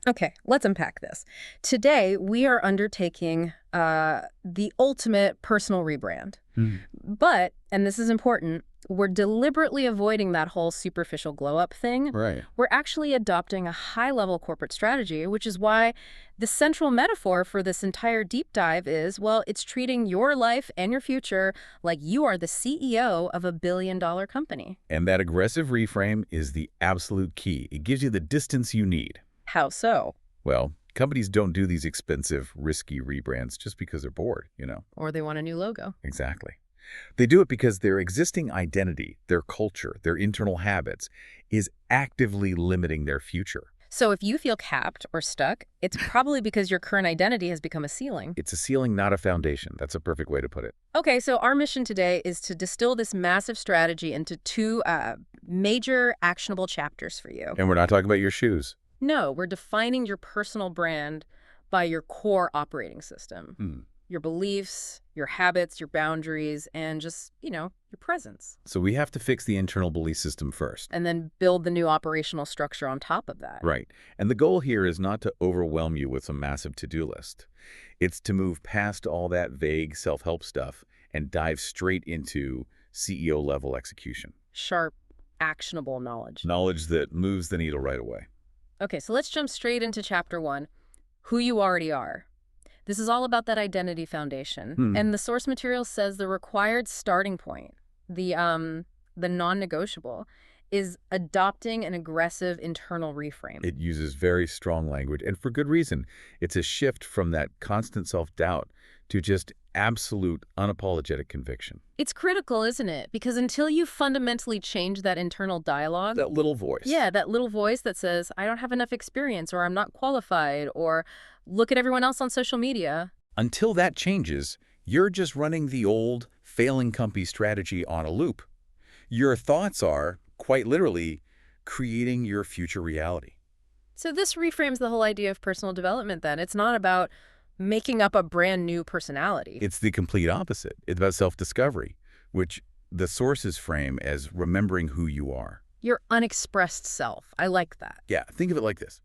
Okay, let's unpack this. Today, we are undertaking the ultimate personal rebrand. Hmm. But, and this is important, we're deliberately avoiding that whole superficial glow-up thing. Right. We're actually adopting a high-level corporate strategy, which is why the central metaphor for this entire deep dive is, well, it's treating your life and your future like you are the CEO of a billion-dollar company. And that aggressive reframe is the absolute key. It gives you the distance you need. How so? Well, companies don't do these expensive, risky rebrands just because they're bored, Or they want a new logo. Exactly. They do it because their existing identity, their culture, their internal habits is actively limiting their future. So if you feel capped or stuck, it's probably because your current identity has become a ceiling. It's a ceiling, not a foundation. That's a perfect way to put it. Okay, so our mission today is to distill this massive strategy into two major actionable chapters for you. And we're not talking about your shoes. No, we're defining your personal brand by your core operating system. Your beliefs, your habits, your boundaries, and just, your presence. So we have to fix the internal belief system first. And then build the new operational structure on top of that. Right. And the goal here is not to overwhelm you with a massive to-do list. It's to move past all that vague self-help stuff and dive straight into CEO-level execution. Sharp, actionable knowledge. Knowledge that moves the needle right away. Okay, so let's jump straight into chapter 1, who you already are. This is all about that identity foundation. And the source material says the required starting point, the non-negotiable, is adopting an aggressive internal reframe. It uses very strong language, and for good reason. It's a shift from that constant self-doubt to just absolute, unapologetic conviction. It's critical, isn't it? Because until you fundamentally change that internal dialogue... That little voice. Yeah, that little voice that says, I don't have enough experience, or I'm not qualified, or look at everyone else on social media. Until that changes, you're just running the old, failing company strategy on a loop. Your thoughts are, quite literally, creating your future reality. So this reframes the whole idea of personal development then. It's not about making up a brand new personality. It's the complete opposite. It's about self-discovery, which the sources frame as remembering who you are. Your unexpressed self. I like that. Yeah, think of it like this.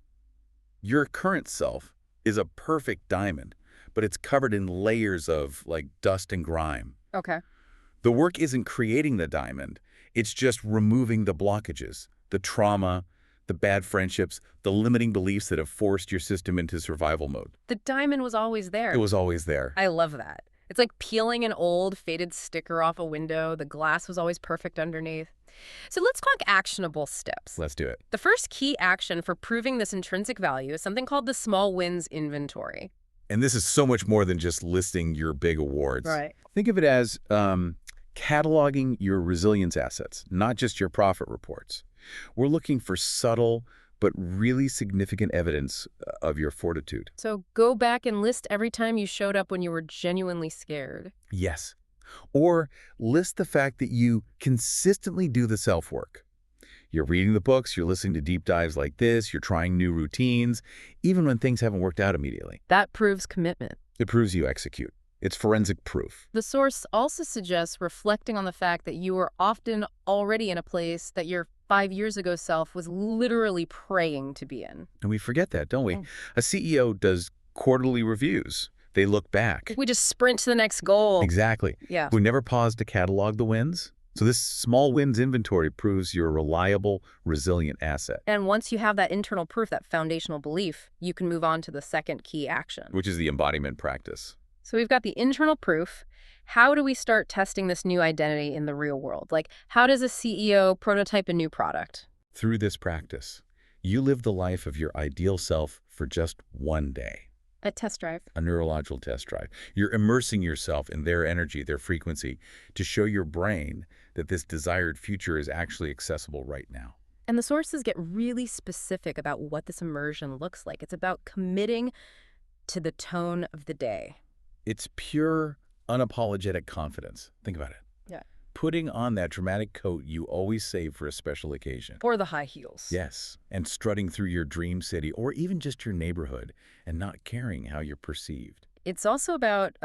Your current self is a perfect diamond, but it's covered in layers of, dust and grime. Okay. The work isn't creating the diamond. It's just removing the blockages, the trauma, the bad friendships, the limiting beliefs that have forced your system into survival mode. The diamond was always there. It was always there. I love that. It's like peeling an old, faded sticker off a window. The glass was always perfect underneath. So let's talk actionable steps. Let's do it. The first key action for proving this intrinsic value is something called the small wins inventory. And this is so much more than just listing your big awards. Right. Think of it as cataloging your resilience assets, not just your profit reports. We're looking for subtle but really significant evidence of your fortitude. So go back and list every time you showed up when you were genuinely scared. Yes. Or list the fact that you consistently do the self-work. You're reading the books, you're listening to deep dives like this, you're trying new routines, even when things haven't worked out immediately. That proves commitment. It proves you execute. It's forensic proof. The source also suggests reflecting on the fact that you are often already in a place that your 5 years ago self was literally praying to be in. And we forget that, don't we? Mm. A CEO does quarterly reviews. They look back. We just sprint to the next goal. Exactly. Yeah. We never pause to catalog the wins. So this small wins inventory proves you're a reliable, resilient asset. And once you have that internal proof, that foundational belief, you can move on to the second key action. Which is the embodiment practice. So we've got the internal proof. How do we start testing this new identity in the real world? Like, how does a CEO prototype a new product? Through this practice, you live the life of your ideal self for just one day. A test drive. A neurological test drive. You're immersing yourself in their energy, their frequency, to show your brain that this desired future is actually accessible right now. And the sources get really specific about what this immersion looks like. It's about committing to the tone of the day. It's pure, unapologetic confidence. Think about it. Yeah. Putting on that dramatic coat you always save for a special occasion. Or the high heels. Yes, and strutting through your dream city or even just your neighborhood and not caring how you're perceived. It's also about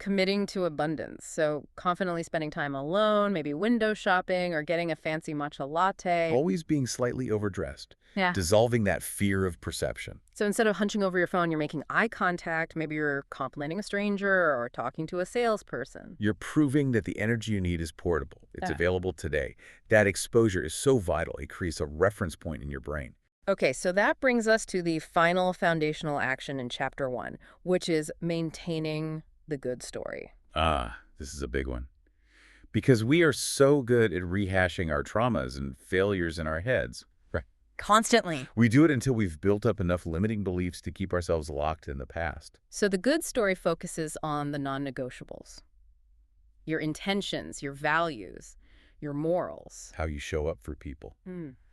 committing to abundance. So confidently spending time alone, maybe window shopping or getting a fancy matcha latte. Always being slightly overdressed. Yeah. Dissolving that fear of perception. So instead of hunching over your phone, you're making eye contact. Maybe you're complimenting a stranger or talking to a salesperson. You're proving that the energy you need is portable. It's Yeah. available today. That exposure is so vital. It creates a reference point in your brain. Okay, so that brings us to the final foundational action in Chapter 1, which is maintaining the good story. This is a big one. Because we are so good at rehashing our traumas and failures in our heads. Right. Constantly. We do it until we've built up enough limiting beliefs to keep ourselves locked in the past. So the good story focuses on the non-negotiables. Your intentions, your values, your morals. How you show up for people.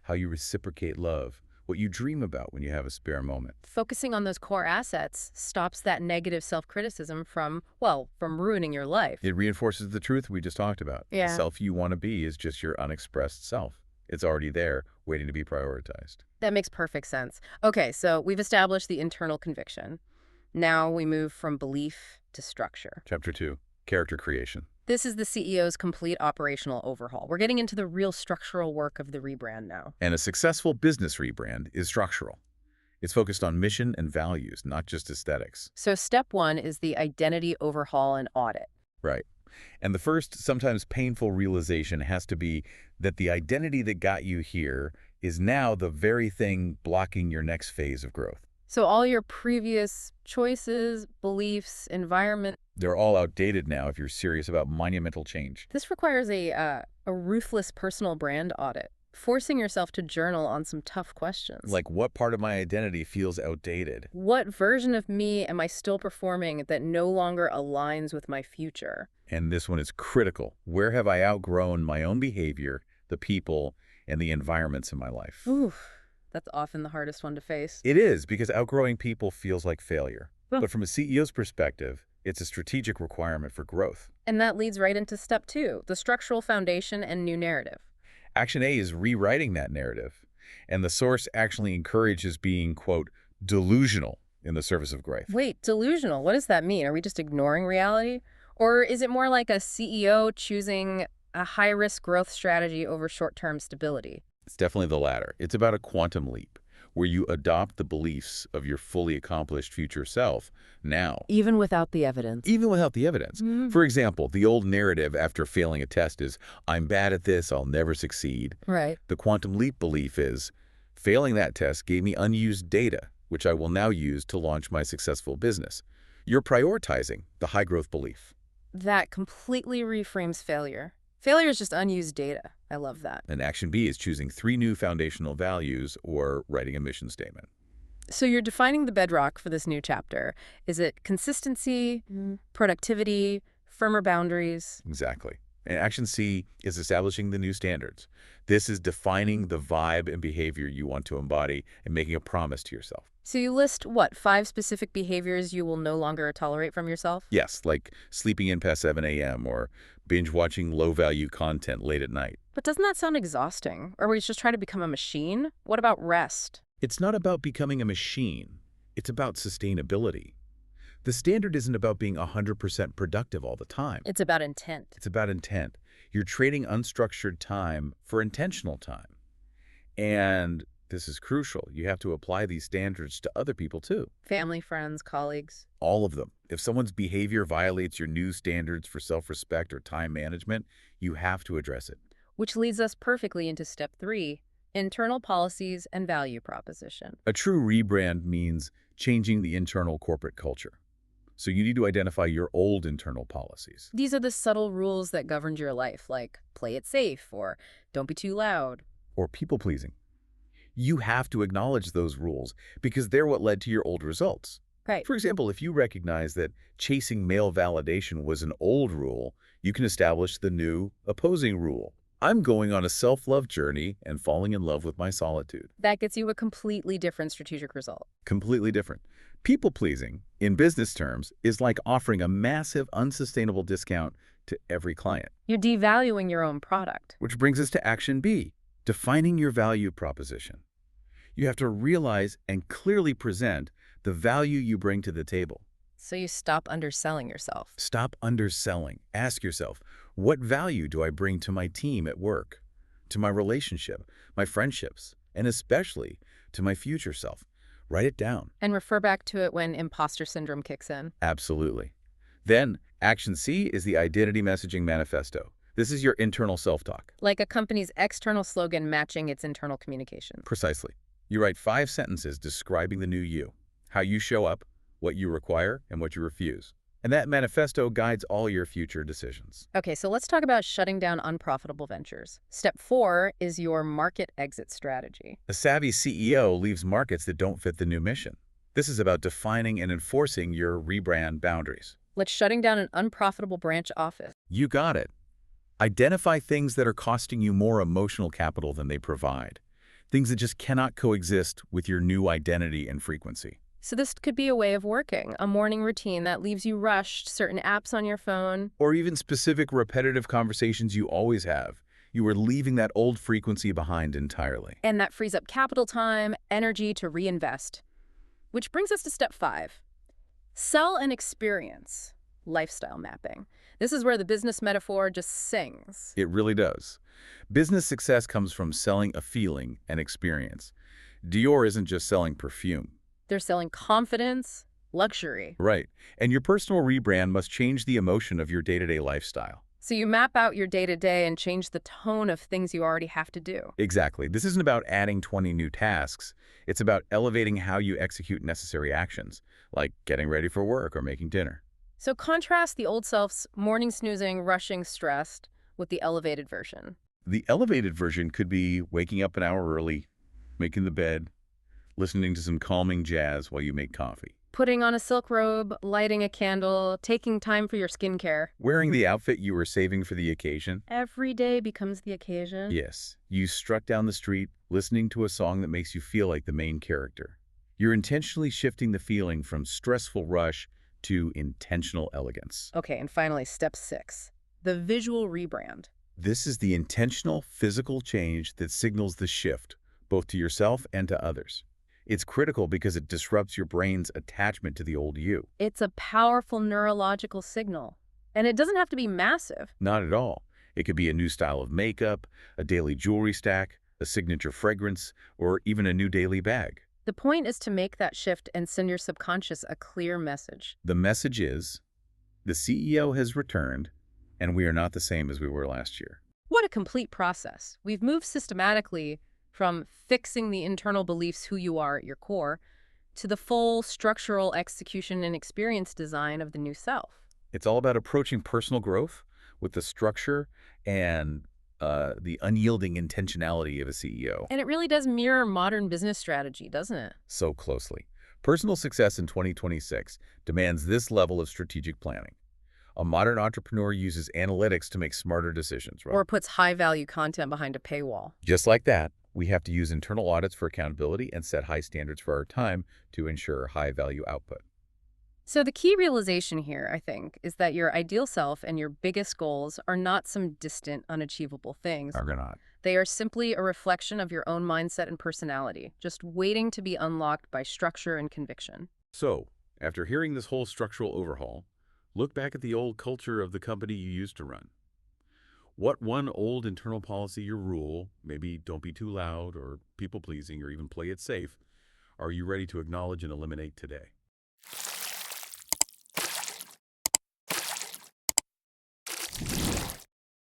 How you reciprocate love. What you dream about when you have a spare moment. Focusing on those core assets stops that negative self-criticism from ruining your life. It reinforces the truth we just talked about. Yeah. The self you want to be is just your unexpressed self. It's already there, waiting to be prioritized. That makes perfect sense. Okay, so we've established the internal conviction. Now we move from belief to structure. Chapter 2, Character Creation. This is the CEO's complete operational overhaul. We're getting into the real structural work of the rebrand now. And a successful business rebrand is structural. It's focused on mission and values, not just aesthetics. So step 1 is the identity overhaul and audit. Right. And the first, sometimes painful realization has to be that the identity that got you here is now the very thing blocking your next phase of growth. So all your previous choices, beliefs, environment. They're all outdated now if you're serious about monumental change. This requires a ruthless personal brand audit, forcing yourself to journal on some tough questions. Like, what part of my identity feels outdated? What version of me am I still performing that no longer aligns with my future? And this one is critical. Where have I outgrown my own behavior, the people, and the environments in my life? Oof, that's often the hardest one to face. It is, because outgrowing people feels like failure. Well, But from a CEO's perspective, it's a strategic requirement for growth. and that leads right into step 2, the structural foundation and new narrative. Action A is rewriting that narrative. And the source actually encourages being, quote, delusional in the service of growth. Wait, delusional, what does that mean? Are we just ignoring reality? Or is it more like a CEO choosing a high-risk growth strategy over short-term stability? It's definitely the latter. It's about a quantum leap, where you adopt the beliefs of your fully accomplished future self now. Even without the evidence. Even without the evidence. For example, the old narrative after failing a test is, I'm bad at this, I'll never succeed. Right. The quantum leap belief is, failing that test gave me unused data, which I will now use to launch my successful business. You're prioritizing the high growth belief. That completely reframes failure. Failure is just unused data. I love that. And action B is choosing 3 new foundational values or writing a mission statement. So you're defining the bedrock for this new chapter. Is it consistency, productivity, firmer boundaries? Exactly. And action C is establishing the new standards. This is defining the vibe and behavior you want to embody and making a promise to yourself. So you list, 5 specific behaviors you will no longer tolerate from yourself? Yes, like sleeping in past 7 a.m. or binge watching low-value content late at night. But doesn't that sound exhausting? Or we just try to become a machine? What about rest? It's not about becoming a machine. It's about sustainability. The standard isn't about being 100% productive all the time. It's about intent. It's about intent. You're trading unstructured time for intentional time. And this is crucial. You have to apply these standards to other people too. Family, friends, colleagues. All of them. If someone's behavior violates your new standards for self-respect or time management, you have to address it. Which leads us perfectly into step 3, internal policies and value proposition. A true rebrand means changing the internal corporate culture. So you need to identify your old internal policies. These are the subtle rules that governed your life, like play it safe or don't be too loud. Or people-pleasing. You have to acknowledge those rules because they're what led to your old results. Right. For example, if you recognize that chasing male validation was an old rule, you can establish the new opposing rule. I'm going on a self-love journey and falling in love with my solitude. That gets you a completely different strategic result. Completely different. People-pleasing, in business terms, is like offering a massive, unsustainable discount to every client. You're devaluing your own product. Which brings us to action B, defining your value proposition. You have to realize and clearly present the value you bring to the table. So you stop underselling yourself. Stop underselling. Ask yourself, what value do I bring to my team at work, to my relationship, my friendships, and especially to my future self? Write it down. And refer back to it when imposter syndrome kicks in. Absolutely. Then, action C is the Identity Messaging Manifesto. This is your internal self-talk. Like a company's external slogan matching its internal communication. Precisely. You write 5 sentences describing the new you, how you show up, what you require, and what you refuse. And that manifesto guides all your future decisions. Okay, so let's talk about shutting down unprofitable ventures. Step 4 is your market exit strategy. A savvy CEO leaves markets that don't fit the new mission. This is about defining and enforcing your rebrand boundaries. Like shutting down an unprofitable branch office. You got it. Identify things that are costing you more emotional capital than they provide. Things that just cannot coexist with your new identity and frequency. So this could be a way of working, a morning routine that leaves you rushed, certain apps on your phone. Or even specific repetitive conversations you always have. You are leaving that old frequency behind entirely. And that frees up capital time, energy to reinvest. Which brings us to step 5. Sell an experience. Lifestyle mapping. This is where the business metaphor just sings. It really does. Business success comes from selling a feeling and experience. Dior isn't just selling perfume. They're selling confidence, luxury. Right. And your personal rebrand must change the emotion of your day-to-day lifestyle. So you map out your day-to-day and change the tone of things you already have to do. Exactly. This isn't about adding 20 new tasks. It's about elevating how you execute necessary actions, like getting ready for work or making dinner. So contrast the old self's morning snoozing, rushing, stressed with the elevated version. The elevated version could be waking up an hour early, making the bed, listening to some calming jazz while you make coffee. Putting on a silk robe, lighting a candle, taking time for your skincare. Wearing the outfit you were saving for the occasion. Every day becomes the occasion. Yes, you struck down the street, listening to a song that makes you feel like the main character. You're intentionally shifting the feeling from stressful rush to intentional elegance. Okay, and finally, step 6, the visual rebrand. This is the intentional physical change that signals the shift, both to yourself and to others. It's critical because it disrupts your brain's attachment to the old you. It's a powerful neurological signal, and it doesn't have to be massive. Not at all. It could be a new style of makeup, a daily jewelry stack, a signature fragrance, or even a new daily bag. The point is to make that shift and send your subconscious a clear message. The message is, the CEO has returned, and we are not the same as we were last year. What a complete process. We've moved systematically from fixing the internal beliefs who you are at your core to the full structural execution and experience design of the new self. It's all about approaching personal growth with the structure and the unyielding intentionality of a CEO. And it really does mirror modern business strategy, doesn't it? So closely. Personal success in 2026 demands this level of strategic planning. A modern entrepreneur uses analytics to make smarter decisions, right? Or puts high-value content behind a paywall. Just like that, we have to use internal audits for accountability and set high standards for our time to ensure high-value output. So the key realization here, I think, is that your ideal self and your biggest goals are not some distant, unachievable things. Are not. They are simply a reflection of your own mindset and personality, just waiting to be unlocked by structure and conviction. So, after hearing this whole structural overhaul, look back at the old culture of the company you used to run. What one old internal policy or rule, maybe don't be too loud or people-pleasing or even play it safe, are you ready to acknowledge and eliminate today?